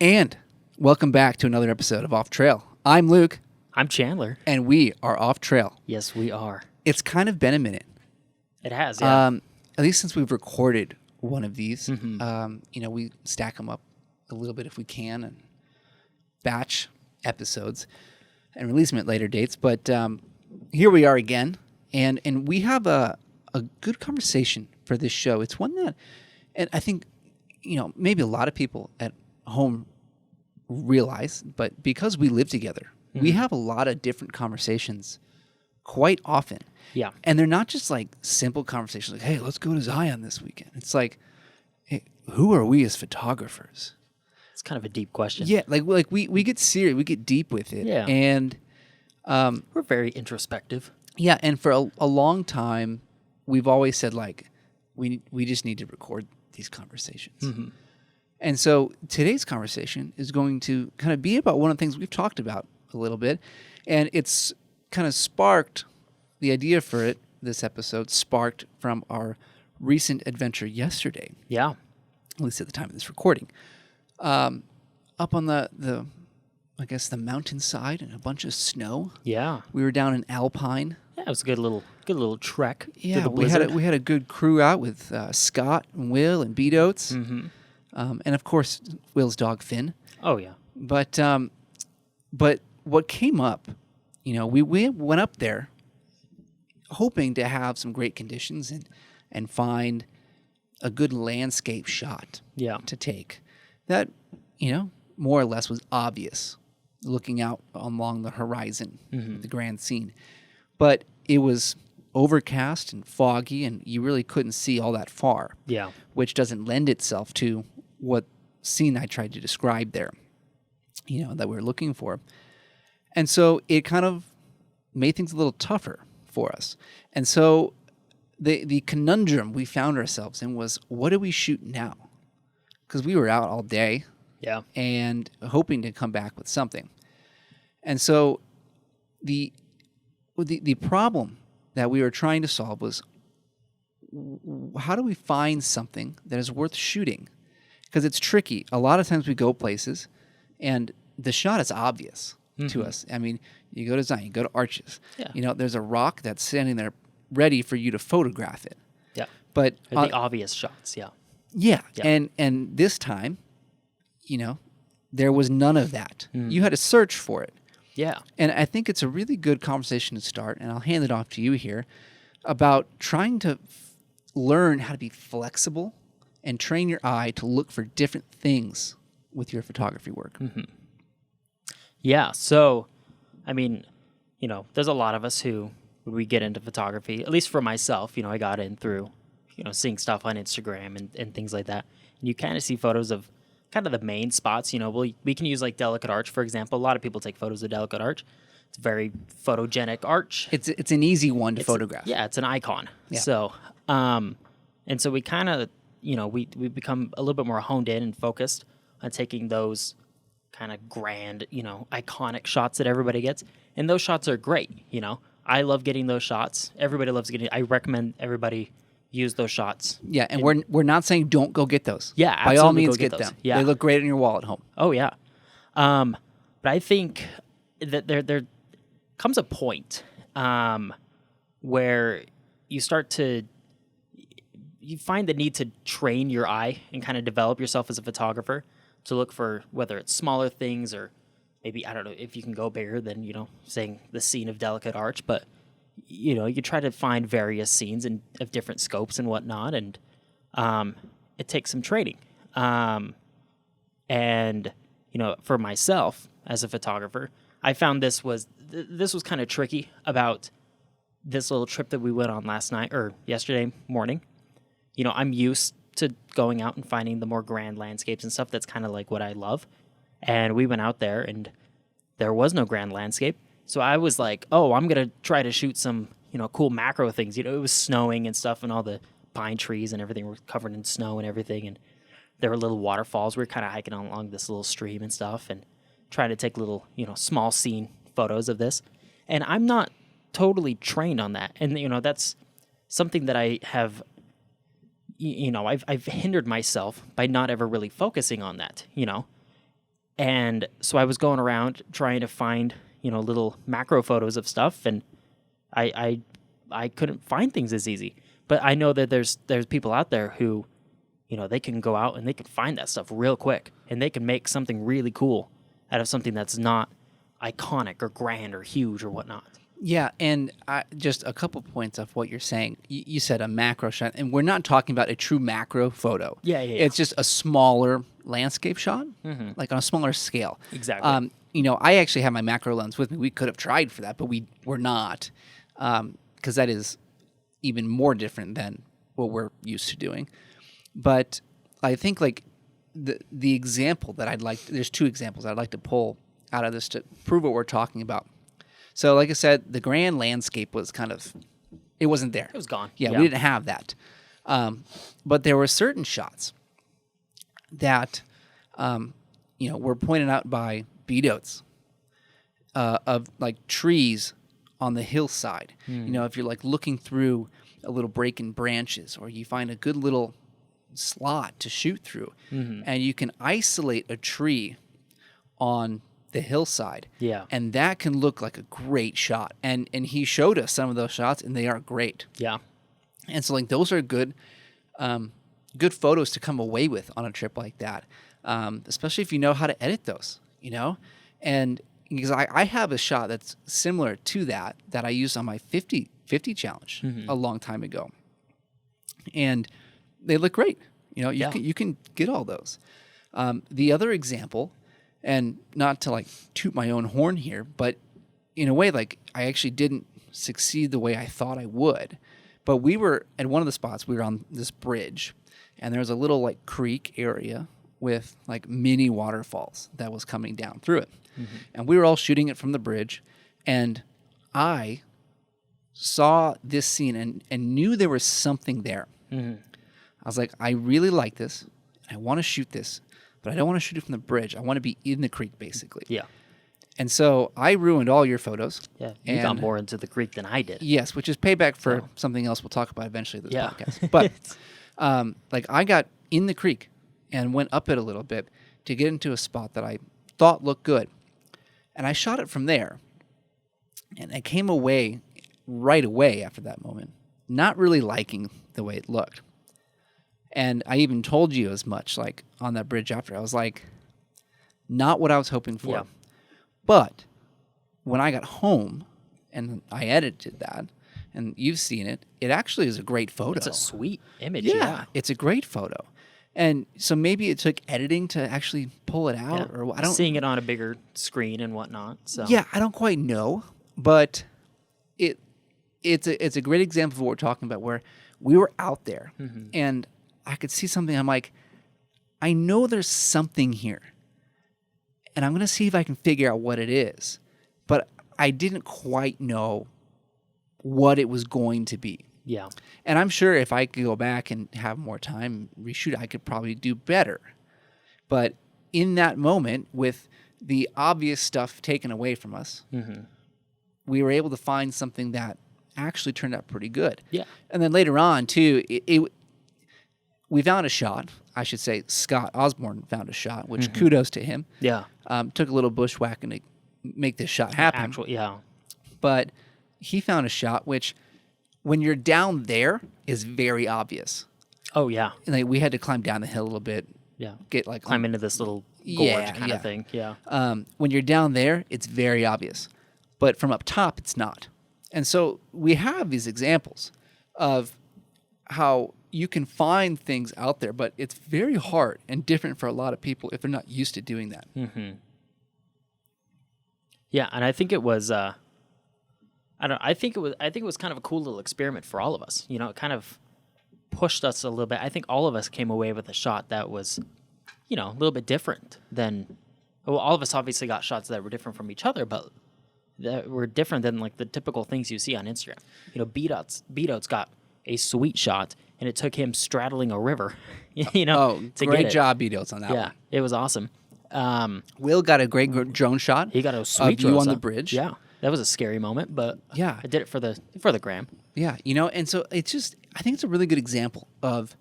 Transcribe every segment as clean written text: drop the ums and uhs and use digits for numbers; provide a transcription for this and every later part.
And welcome back to another episode of Off Trail. I'm Luke. I'm Chandler. And we are Off Trail. Yes, we are. It's kind of been a minute. It has, yeah. At least since we've recorded one of these. Mm-hmm. We stack them up a little bit if we can and batch episodes and release them at later dates. But here we are again. And we have a good conversation for this show. It's one that, and I think, maybe a lot of people at home realize, but because we live together, we have a lot of different conversations quite often. Yeah. And they're not just like simple conversations like, hey, let's go to Zion this weekend. It's like, hey, who are we as photographers? It's kind of a deep question. Yeah, like we get serious, we get deep with it. Yeah. And we're very introspective. yeah, and for a long time, we've always said like, we just need to record these conversations. Mm-hmm. And so today's conversation is going to kind of be about one of the things we've talked about a little bit. And it's kind of sparked, the idea for it, this episode, sparked from our recent adventure yesterday. Yeah. At least at the time of this recording. Up on the I guess the mountainside and a bunch of snow. Yeah. We were down in Alpine. Yeah, it was a good little trek. Yeah, through the we had a good crew out with Scott and Will and Beat Oats. Mm-hmm. And of course, Will's dog Finn. Oh yeah. But what came up, we went up there hoping to have some great conditions and find a good landscape shot to take that, more or less was obvious looking out along the horizon, the grand scene. But it was overcast and foggy, and you really couldn't see all that far. Yeah. Which doesn't lend itself to what scene I tried to describe there, that we were looking for. And so it kind of made things a little tougher for us. And so the conundrum we found ourselves in was, what do we shoot now? Because we were out all day. Yeah. And hoping to come back with something. And so the problem that we were trying to solve was, how do we find something that is worth shooting? Because it's tricky. A lot of times we go places and the shot is obvious to us. I mean, you go to Zion, you go to Arches. Yeah. There's a rock that's standing there ready for you to photograph it. Yeah. But the obvious shots, yeah. Yeah. Yeah. And this time, there was none of that. You had to search for it. Yeah. And I think it's a really good conversation to start, and I'll hand it off to you here, about trying to learn how to be flexible and train your eye to look for different things with your photography work. Mm-hmm. Yeah. So, I mean, there's a lot of us who, when we get into photography, at least for myself, I got in through, seeing stuff on Instagram and things like that. And you kind of see photos of kind of the main spots. We can use like Delicate Arch, for example. A lot of people take photos of Delicate Arch. It's a very photogenic arch. It's an easy one to photograph. It's an icon. Yeah. So, and so we kind of, we become a little bit more honed in and focused on taking those kind of grand, iconic shots that everybody gets. And those shots are great. I love getting those shots. Everybody loves getting. I recommend everybody use those shots. Yeah, and we're not saying don't go get those. Yeah, by all absolutely means go get get those. them. Yeah. They look great on your wall at home. Oh yeah, but I think that there comes a point where you find the need to train your eye and kind of develop yourself as a photographer to look for whether it's smaller things or maybe, I don't know, if you can go bigger than, saying the scene of Delicate Arch, but you try to find various scenes of different scopes and whatnot, and it takes some training. And for myself as a photographer, I found this was kind of tricky about this little trip that we went on yesterday morning. I'm used to going out and finding the more grand landscapes and stuff. That's kind of like what I love. And we went out there and there was no grand landscape. So I was like, oh, I'm going to try to shoot some, cool macro things. It was snowing and stuff, and all the pine trees and everything were covered in snow and everything. And there were little waterfalls. We were kind of hiking along this little stream and stuff and trying to take little, small scene photos of this. And I'm not totally trained on that. And, that's something that I have, I've hindered myself by not ever really focusing on that, And so I was going around trying to find, little macro photos of stuff, and I couldn't find things as easy. But I know that there's people out there who, they can go out and they can find that stuff real quick, and they can make something really cool out of something that's not iconic or grand or huge or whatnot. Yeah, and just a couple points of what you're saying. You said a macro shot, and we're not talking about a true macro photo. Yeah. It's just a smaller landscape shot, like on a smaller scale. Exactly. I actually have my macro lens with me. We could have tried for that, but we were not, because that is even more different than what we're used to doing. But I think like the example that there's two examples I'd like to pull out of this to prove what we're talking about. So like I said, the grand landscape was it wasn't there. It was gone. Yeah, we didn't have that. But there were certain shots that, were pointed out by beat-outs of like trees on the hillside. If you're like looking through a little break in branches, or you find a good little slot to shoot through, and you can isolate a tree on the hillside. Yeah. And that can look like a great shot. And he showed us some of those shots, and they are great. Yeah. And so like those are good photos to come away with on a trip like that. Especially if you know how to edit those, And because I have a shot that's similar to that I used on my 50 challenge a long time ago. And they look great. You can get all those. The other example, and not to like toot my own horn here, but in a way, like I actually didn't succeed the way I thought I would. But we were at one of the spots, we were on this bridge, and there was a little like creek area with like mini waterfalls that was coming down through it. And we were all shooting it from the bridge, and I saw this scene and knew there was something there. I was like, I really like this. I want to shoot this, but I don't want to shoot it from the bridge. I want to be in the creek, basically. Yeah. And so I ruined all your photos. Yeah. You got more into the creek than I did. Yes, which is payback for something else we'll talk about eventually this podcast. But like I got in the creek and went up it a little bit to get into a spot that I thought looked good. And I shot it from there. And I came away right away after that moment, not really liking the way it looked. And I even told you as much, like on that bridge after. I was like, not what I was hoping for. Yeah. But when I got home and I edited that, and you've seen it, it actually is a great photo. It's a sweet image. Yeah, it's a great photo. And so maybe it took editing to actually pull it out, or I don't. Seeing it on a bigger screen and whatnot. So yeah, I don't quite know, but it's a great example of what we're talking about, where we were out there and I could see something. I'm like, I know there's something here, and I'm going to see if I can figure out what it is. But I didn't quite know what it was going to be. Yeah. And I'm sure if I could go back and have more time, reshoot, I could probably do better. But in that moment, with the obvious stuff taken away from us, we were able to find something that actually turned out pretty good. Yeah. And then later on, too, we found a shot. I should say Scott Osborne found a shot, which kudos to him. Yeah. Took a little bushwhacking to make this shot happen. But he found a shot which, when you're down there, is very obvious. Oh, yeah. And like, we had to climb down the hill a little bit. Yeah. Get like climb into this little gorge kind of thing. Yeah. When you're down there, it's very obvious. But from up top, it's not. And so we have these examples of how you can find things out there, but it's very hard and different for a lot of people if they're not used to doing that. Yeah, and I think it was I think it was kind of a cool little experiment for all of us. It kind of pushed us a little bit. I think all of us came away with a shot that was, a little bit different than, well, all of us obviously got shots that were different from each other, but that were different than like the typical things you see on Instagram. Beat-Outs got a sweet shot, and it took him straddling a river. To great job, Beat-Outs, on that one. Yeah, it was awesome. Will got a great drone shot. He got a sweet view on shot. the bridge. Yeah, that was a scary moment, but yeah, I did it for the gram. Yeah, and so it's just, I think it's a really good example of,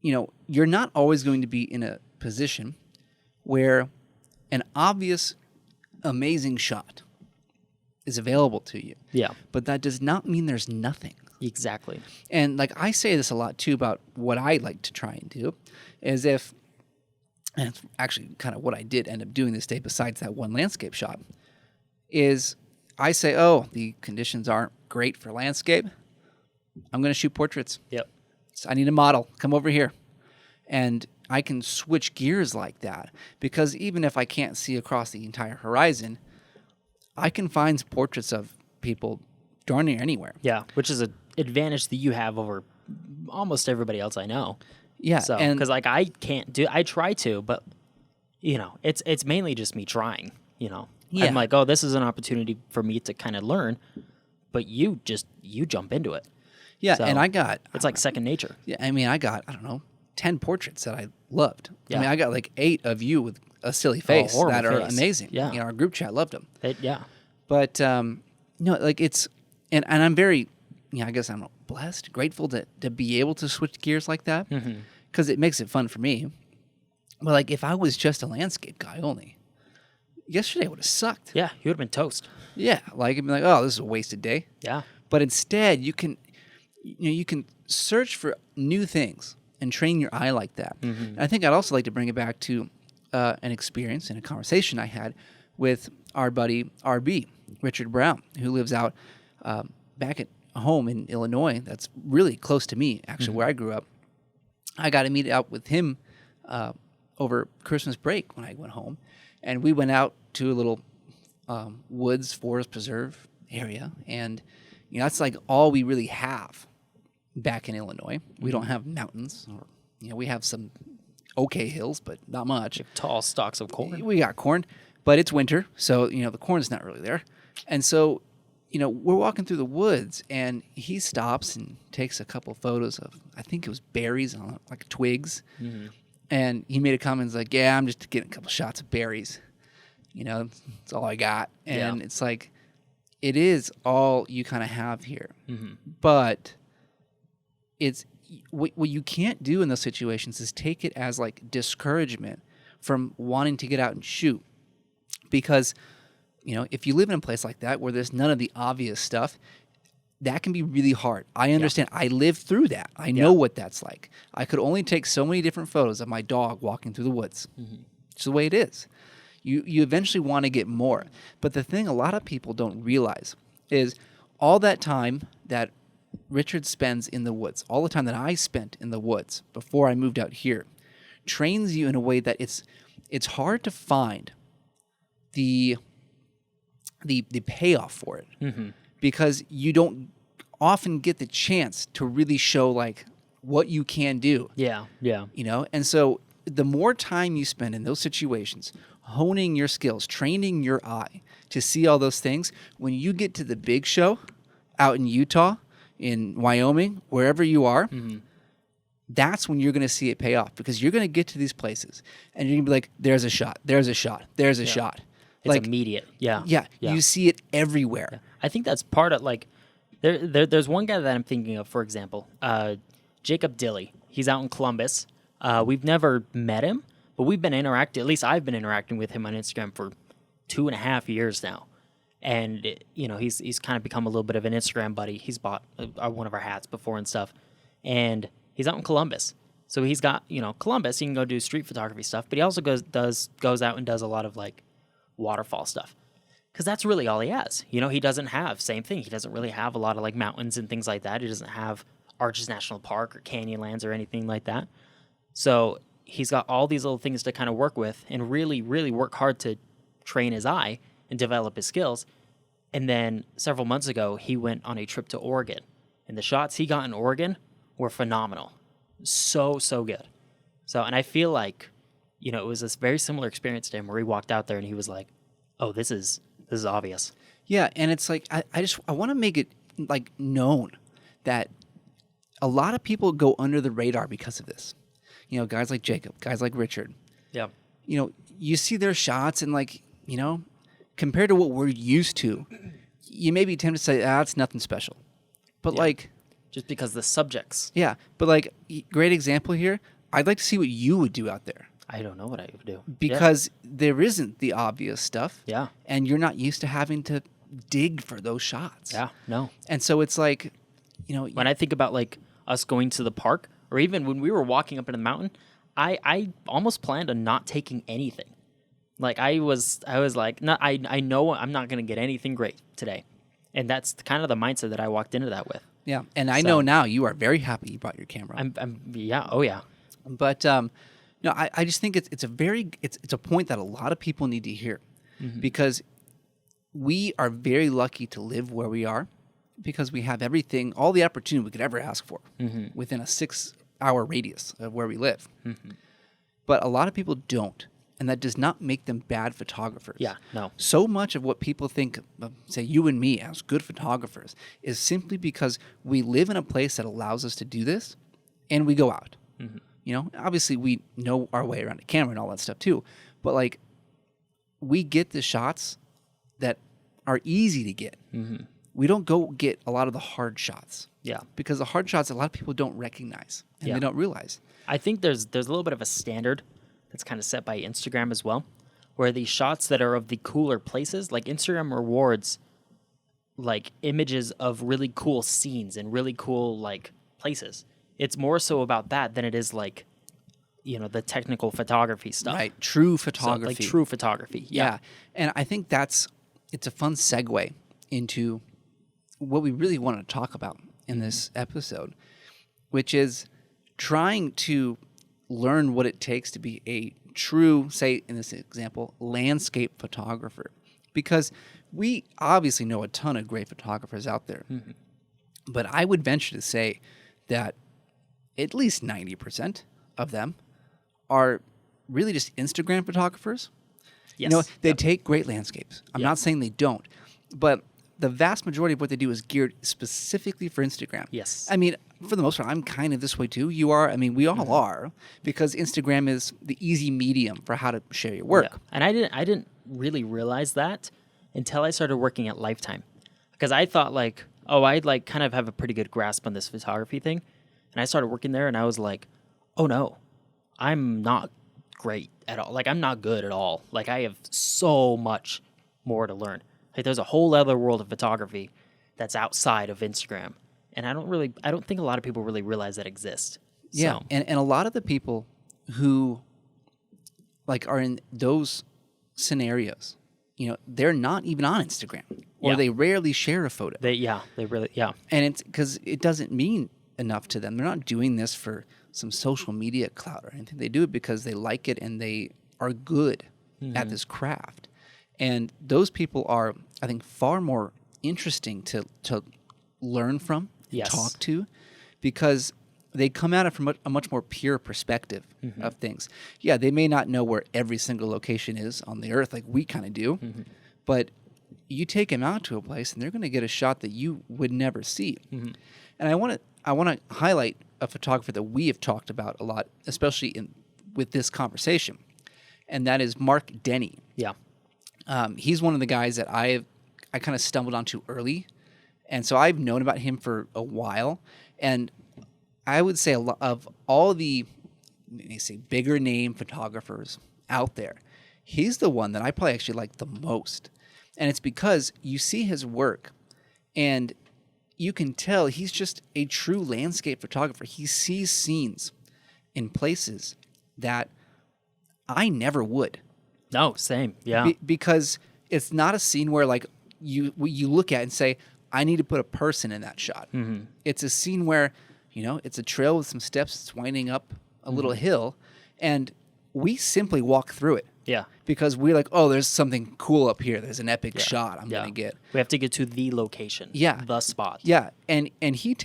you're not always going to be in a position where an obvious, amazing shot is available to you. Yeah. But that does not mean there's nothing. Exactly. And like I say this a lot too about what I like to try and do is and it's actually kind of what I did end up doing this day besides that one landscape shot, is I say, oh, the conditions aren't great for landscape. I'm going to shoot portraits. Yep. So I need a model. Come over here. And I can switch gears like that because even if I can't see across the entire horizon, I can find portraits of people darn near anywhere. Yeah, which is an advantage that you have over almost everybody else I know. Yeah, So, and because like I try to, but it's mainly just me trying. Yeah. I'm like, oh, this is an opportunity for me to kind of learn, but you jump into it. yeah, So, and I got It's like second nature. yeah, I mean, I got 10 portraits that I loved. Yeah. I mean, I got like 8 of you with a silly face horrible that are face. amazing. Yeah. Our group chat loved them. Yeah. But like it's and I'm very I guess I'm blessed, grateful to be able to switch gears like that because it makes it fun for me. But like if I was just a landscape guy only, yesterday would have sucked. Yeah, you would have been toast. Yeah, like it'd be like, oh, this is a wasted day. Yeah. But instead, you can search for new things and train your eye like that. And I think I'd also like to bring it back to an experience and a conversation I had with our buddy RB, Richard Brown, who lives out back at home in Illinois. That's really close to me, actually, where I grew up. I got to meet up with him over Christmas break when I went home, and we went out to a little woods, forest preserve area, and that's like all we really have back in Illinois. We don't have mountains, or we have some okay hills, but not much. Tall stalks of corn. We got corn, but it's winter, so the corn's not really there. And so, we're walking through the woods, and he stops and takes a couple photos of, I think it was berries on like twigs, and he made a comment like, "Yeah, I'm just getting a couple shots of berries. That's all I got." And it's like, it is all you kind of have here, but it's what you can't do in those situations is take it as like discouragement from wanting to get out and shoot, because if you live in a place like that where there's none of the obvious stuff, that can be really hard. I understand. I lived through that. I know what that's like. I could only take so many different photos of my dog walking through the woods. It's the way it is. You eventually want to get more. But the thing a lot of people don't realize is all that time that Richard spends in the woods, all the time that I spent in the woods before I moved out here, trains you in a way that it's hard to find the payoff for it, because you don't often get the chance to really show like what you can do. Yeah. And so the more time you spend in those situations, honing your skills, training your eye to see all those things, when you get to the big show out in Utah, in Wyoming, wherever you are, that's when you're going to see it pay off, because you're going to get to these places and you're going to be like, there's a shot, there's a shot, there's a shot. It's like immediate. Yeah. You see it everywhere. Yeah. I think that's part of like there's one guy that I'm thinking of, for example, Jacob Dilly. He's out in Columbus. We've never met him, but we've been interacting. At least I've been interacting with him on Instagram for 2.5 years now, and he's kind of become a little bit of an Instagram buddy. He's bought one of our hats before and stuff, and he's out in Columbus. So he's got Columbus. He can go do street photography stuff, but he also goes out and does a lot of like waterfall stuff, because that's really all he has. He doesn't have same thing. He doesn't really have a lot of like mountains and things like that. He doesn't have Arches National Park or Canyonlands or anything like that. So he's got all these little things to kind of work with and really, really work hard to train his eye and develop his skills. And then several months ago, he went on a trip to Oregon, and the shots he got in Oregon were phenomenal. So good. So, and I feel like, it was this very similar experience to him where he walked out there and he was like, oh, this is obvious. Yeah. And it's like, I want to make it like known that a lot of people go under the radar because of this. Guys like Jacob, guys like Richard. Yeah. You see their shots and like, compared to what we're used to, you may be tempted to say, it's nothing special. But like, just because the subjects. Yeah. But like, great example here. I'd like to see what you would do out there. I don't know what I would do. because there isn't the obvious stuff. Yeah. And you're not used to having to dig for those shots. Yeah. No. And so it's like, When I think about like us going to the park, or even when we were walking up in the mountain, I almost planned on not taking anything. Like I was like, no, I know I'm not going to get anything great today. And that's kind of the mindset that I walked into that with. yeah. And I know now you are very happy you brought your camera. Oh yeah. But no, I just think it's a point that a lot of people need to hear, because we are very lucky to live where we are, because we have everything, all the opportunity we could ever ask for within a 6-hour radius of where we live. But a lot of people don't, and that does not make them bad photographers. Yeah, no. So much of what people think of, say, you and me as good photographers is simply because we live in a place that allows us to do this, and we go out. Obviously we know our way around a camera and all that stuff too, but like we get the shots that are easy to get. We don't go get a lot of the hard shots. Yeah. Because the hard shots, a lot of people don't recognize and they don't realize. I think there's a little bit of a standard that's kind of set by Instagram as well, where the shots that are of the cooler places, like Instagram rewards like images of really cool scenes and really cool like places. It's more so about that than it is like, the technical photography stuff. Right. True So, photography. like true photography. Yeah. And I think it's a fun segue into what we really want to talk about in this episode, which is trying to learn what it takes to be a true, say in this example, landscape photographer. Because we obviously know a ton of great photographers out there. But I would venture to say that at least 90% of them are really just Instagram photographers. Yes. They take great landscapes. I'm not saying they don't, but the vast majority of what they do is geared specifically for Instagram. Yes. I mean, for the most part, I'm kind of this way too. You are. I mean, we all are, because Instagram is the easy medium for how to share your work. Yeah. And I didn't really realize that until I started working at Lifetime, because I thought like, oh, I'd like kind of have a pretty good grasp on this photography thing. And I started working there and I was like, oh no, I'm not great at all. Like I'm not good at all. Like I have so much more to learn. Like there's a whole other world of photography that's outside of Instagram. And I don't think a lot of people really realize that exists. Yeah. So, And a lot of the people who like are in those scenarios, they're not even on Instagram, or they rarely share a photo. they really. And it's because it doesn't mean enough to them. They're not doing this for some social media clout or anything. They do it because they like it and they are good at this craft. And those people are, I think, far more interesting to learn from, Yes. talk to, because they come at it from a much more pure perspective of things. Yeah, they may not know where every single location is on the earth like we kind of do, but you take them out to a place and they're going to get a shot that you would never see. And I want to highlight a photographer that we have talked about a lot, especially with this conversation, and that is Mark Denny. Yeah. He's one of the guys that I kind of stumbled onto early, and so I've known about him for a while. And I would say a lot of all the, bigger name photographers out there, he's the one that I probably actually like the most. And it's because you see his work, and you can tell he's just a true landscape photographer. He sees scenes in places that I never would. No, same. Yeah. Because it's not a scene where like you look at and say, I need to put a person in that shot. It's a scene where, it's a trail with some steps. It's winding up a little hill, and we simply walk through it. Yeah. Because we're like, oh, there's something cool up here. There's an epic shot I'm going to get. We have to get to the location. Yeah. The spot. Yeah. And he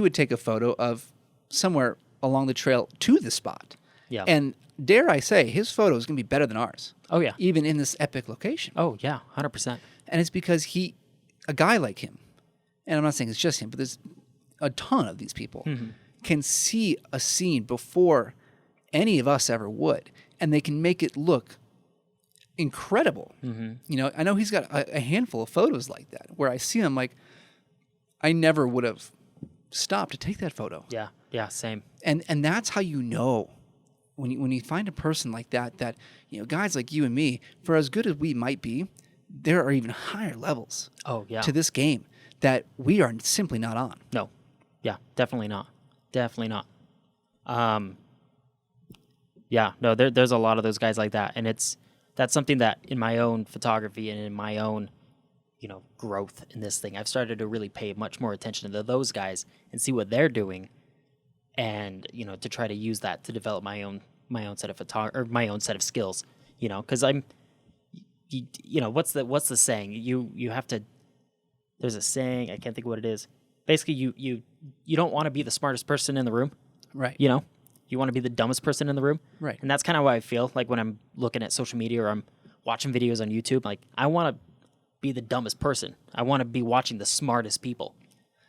would take a photo of somewhere along the trail to the spot. Yeah. And dare I say, his photo is going to be better than ours. Oh, yeah. Even in this epic location. Oh, yeah. 100%. And it's because a guy like him, and I'm not saying it's just him, but there's a ton of these people, can see a scene before any of us ever would. And they can make it look incredible. I know he's got a handful of photos like that where I see him like, I never would have stopped to take that photo. Yeah. Yeah. Same. And that's how you know when you find a person like that, guys like you and me, for as good as we might be, there are even higher levels Oh yeah. to this game that we are simply not on. No. Yeah, definitely not. Definitely not. Yeah, no, there's a lot of those guys like that, and that's something that in my own photography and in my own, growth in this thing, I've started to really pay much more attention to those guys and see what they're doing, and to try to use that to develop my own set of my own set of skills, because what's the saying? You have to. There's a saying, I can't think of what it is. Basically, you don't want to be the smartest person in the room, Right. You want to be the dumbest person in the room. Right. And that's kind of what I feel like when I'm looking at social media or I'm watching videos on YouTube. Like, I want to be the dumbest person. I want to be watching the smartest people.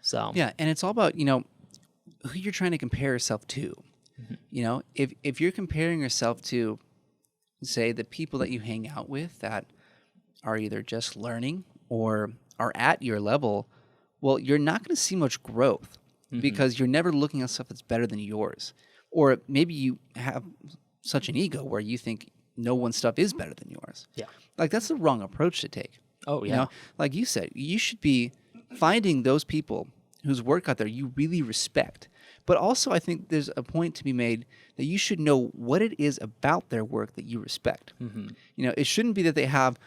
So Yeah, and it's all about, who you're trying to compare yourself to. Mm-hmm. If you're comparing yourself to, say, the people that you hang out with that are either just learning or are at your level, well, you're not going to see much growth because you're never looking at stuff that's better than yours. Or maybe you have such an ego where you think no one's stuff is better than yours. Yeah. Like, that's the wrong approach to take. Oh, yeah. Like you said, you should be finding those people whose work out there you really respect. But also, I think there's a point to be made that you should know what it is about their work that you respect. It shouldn't be that they have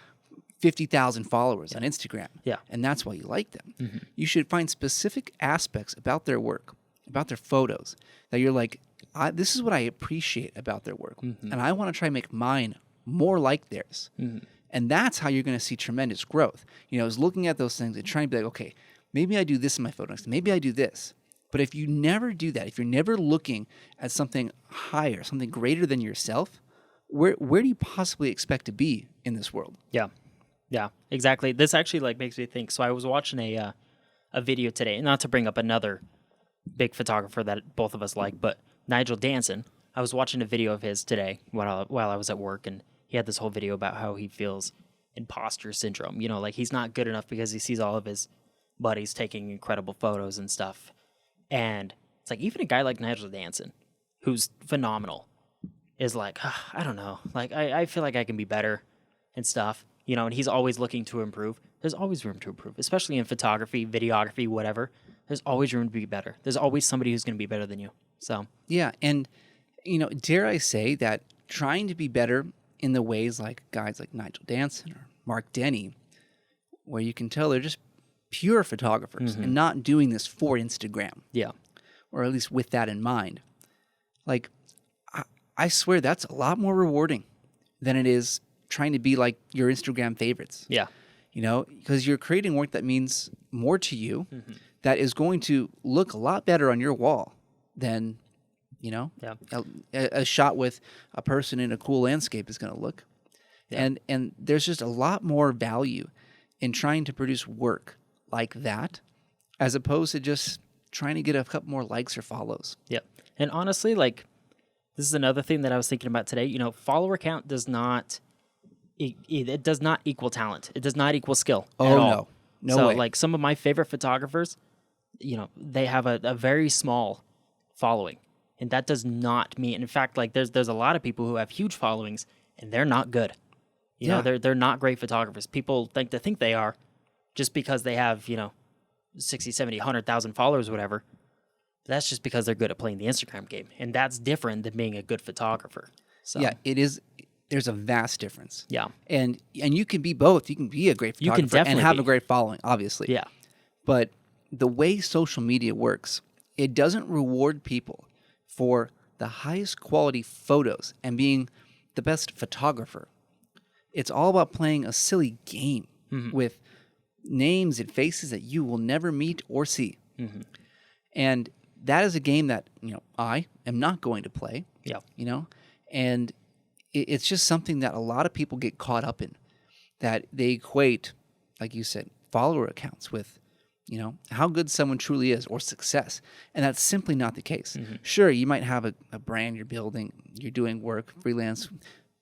50,000 followers on Instagram, and that's why you like them. You should find specific aspects about their work, about their photos, that you're like, this is what I appreciate about their work, and I want to try and make mine more like theirs. And that's how you're going to see tremendous growth. Is looking at those things and trying to be like, okay, maybe I do this in my photos, maybe I do this. But if you never do that, if you're never looking at something higher, something greater than yourself, where do you possibly expect to be in this world? Yeah, exactly. This actually makes me think. So I was watching a video today, not to bring up another big photographer that both of us like, but Nigel Danson. I was watching a video of his today while I was at work, and he had this whole video about how he feels imposter syndrome. Like he's not good enough because he sees all of his buddies taking incredible photos and stuff. And it's like, even a guy like Nigel Danson, who's phenomenal, is like, I don't know. Like, I feel like I can be better and stuff. And he's always looking to improve. There's always room to improve, especially in photography, videography, whatever. There's always room to be better. There's always somebody who's going to be better than you. So Yeah, and, dare I say that trying to be better in the ways like guys like Nigel Danson or Mark Denny, where you can tell they're just pure photographers and not doing this for Instagram. Yeah. Or at least with that in mind. Like, I swear that's a lot more rewarding than it is trying to be like your Instagram favorites. Yeah. Because you're creating work that means more to you, that is going to look a lot better on your wall than, a shot with a person in a cool landscape is going to look. Yeah. And there's just a lot more value in trying to produce work like that, as opposed to just trying to get a couple more likes or follows. Yeah. And honestly, this is another thing that I was thinking about today. Follower count does not, it does not equal talent. It does not equal skill at all. No way. So some of my favorite photographers, they have a very small following, and that does not mean, in fact, there's a lot of people who have huge followings and they're not good. They're not great photographers. People think they are just because they have, 60, 70, 100,000 followers, whatever. That's just because they're good at playing the Instagram game. And that's different than being a good photographer. So yeah, it is. There's a vast difference. Yeah. And you can be both. You can be a great photographer You can definitely and have be. a great following, obviously. Yeah. But the way social media works, it doesn't reward people for the highest quality photos and being the best photographer. It's all about playing a silly game with names and faces that you will never meet or see. And that is a game that, I am not going to play. Yeah. And it's just something that a lot of people get caught up in, that they equate, like you said, follower accounts with, how good someone truly is or success. And that's simply not the case. Sure, you might have a brand you're building, you're doing work, freelance.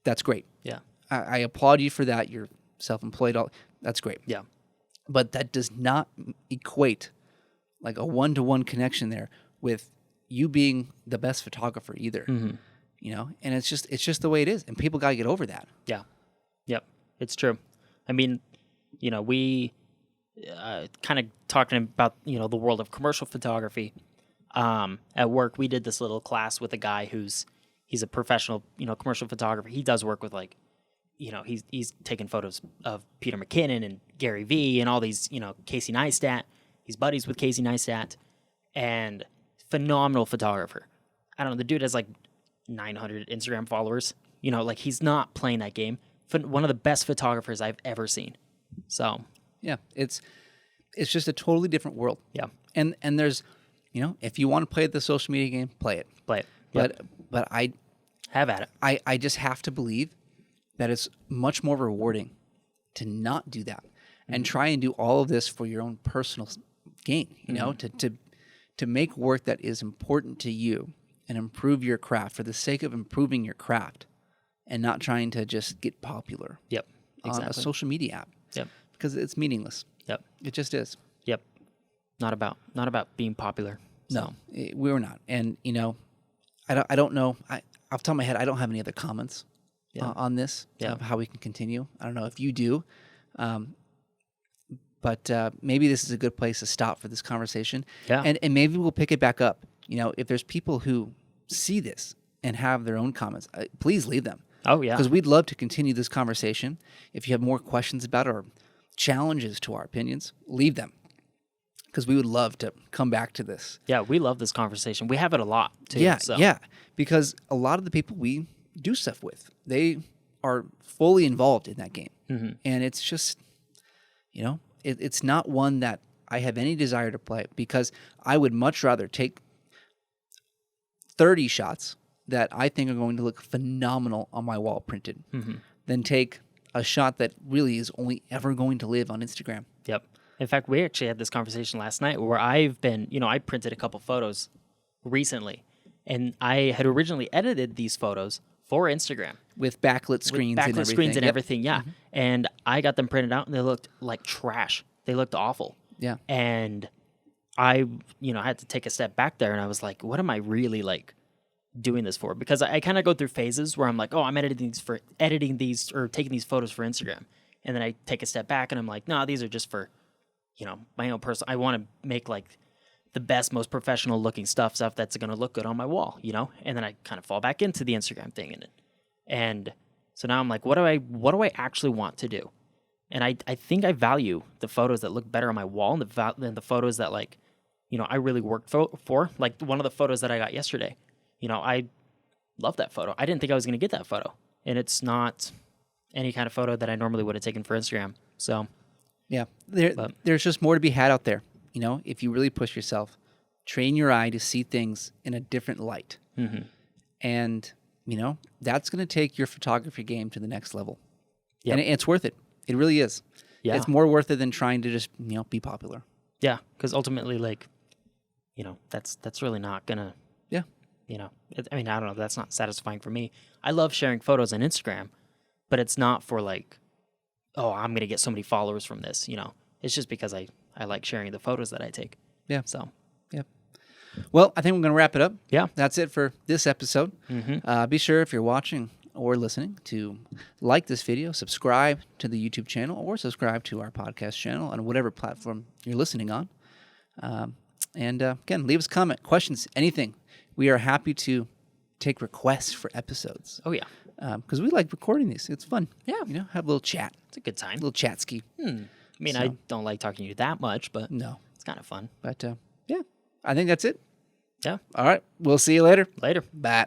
That's great. Yeah. I applaud you for that. You're self-employed. That's great. Yeah. But that does not equate like a one-to-one connection there with you being the best photographer either. and it's just the way it is, and people got to get over that. Yeah. Yep. It's true. I mean, we kind of talking about, the world of commercial photography. At work, we did this little class with a guy he's a professional, commercial photographer. He does work with he's taken photos of Peter McKinnon and Gary Vee and all these, Casey Neistat. He's buddies with Casey Neistat, and phenomenal photographer. I don't know, the dude has 900 Instagram followers. He's not playing that game. One of the best photographers I've ever seen. So yeah, it's just a totally different world. Yeah, and there's, if you want to play the social media game, play it. Yep. But I have at it. I just have to believe that it's much more rewarding to not do that and try and do all of this for your own personal gain. To make work that is important to you and improve your craft for the sake of improving your craft, and not trying to just get popular. Yep. Exactly. On a social media app. Yep. Because it's meaningless. Yep. It just is. Yep. Not about being popular. So. No, we were not. And I don't know. Off the top of my head, I don't have any other comments on this of how we can continue. I don't know if you do. But maybe this is a good place to stop for this conversation. Yeah. And maybe we'll pick it back up. If there's people who see this and have their own comments, please leave them. Oh, yeah. Because we'd love to continue this conversation. If you have more questions about it or challenges to our opinions, leave them. Because we would love to come back to this. Yeah, we love this conversation. We have it a lot, too. Yeah. Because a lot of the people we do stuff with, they are fully involved in that game. Mm-hmm. And it's just, it's not one that I have any desire to play, because I would much rather take 30 shots that I think are going to look phenomenal on my wall printed than take a shot that really is only ever going to live on Instagram. Yep. In fact, we actually had this conversation last night where I've been, I printed a couple photos recently, and I had originally edited these photos for Instagram. With backlit screens and everything. Screens and everything, yeah. Mm-hmm. And I got them printed out, and they looked like trash. They looked awful. Yeah. And I had to take a step back there, and I was like, what am I really, doing this for? Because I kind of go through phases where I'm like, oh, I'm editing these or taking these photos for Instagram. And then I take a step back, and I'm like, no, these are just for, my own personal. I want to make, the best, most professional looking stuff that's going to look good on my wall, And then I kind of fall back into the Instagram thing and so now I'm like, what do I actually want to do? And I think I value the photos that look better on my wall than the photos that I really worked for. Like one of the photos that I got yesterday, I love that photo. I didn't think I was going to get that photo, and it's not any kind of photo that I normally would have taken for Instagram. So yeah, there's just more to be had out there. If you really push yourself, train your eye to see things in a different light. Mm-hmm. And, that's going to take your photography game to the next level. Yep. And it's worth it. It really is. Yeah. It's more worth it than trying to just, be popular. Yeah, because ultimately, that's really not going to, I don't know, that's not satisfying for me. I love sharing photos on Instagram, but it's not for oh, I'm going to get so many followers from this, It's just because I like sharing the photos that I take. Yeah. So. Yeah. Well, I think we're going to wrap it up. Yeah. That's it for this episode. Mm-hmm. Be sure, if you're watching or listening, to like this video, subscribe to the YouTube channel, or subscribe to our podcast channel on whatever platform you're listening on. And again, leave us a comment, questions, anything. We are happy to take requests for episodes. Oh, yeah. Because we like recording these. It's fun. Yeah. Have a little chat. It's a good time. A little chat ski. I mean, I don't like talking to you that much, but no, it's kind of fun. But yeah, I think that's it. Yeah. All right. We'll see you later. Later. Bye.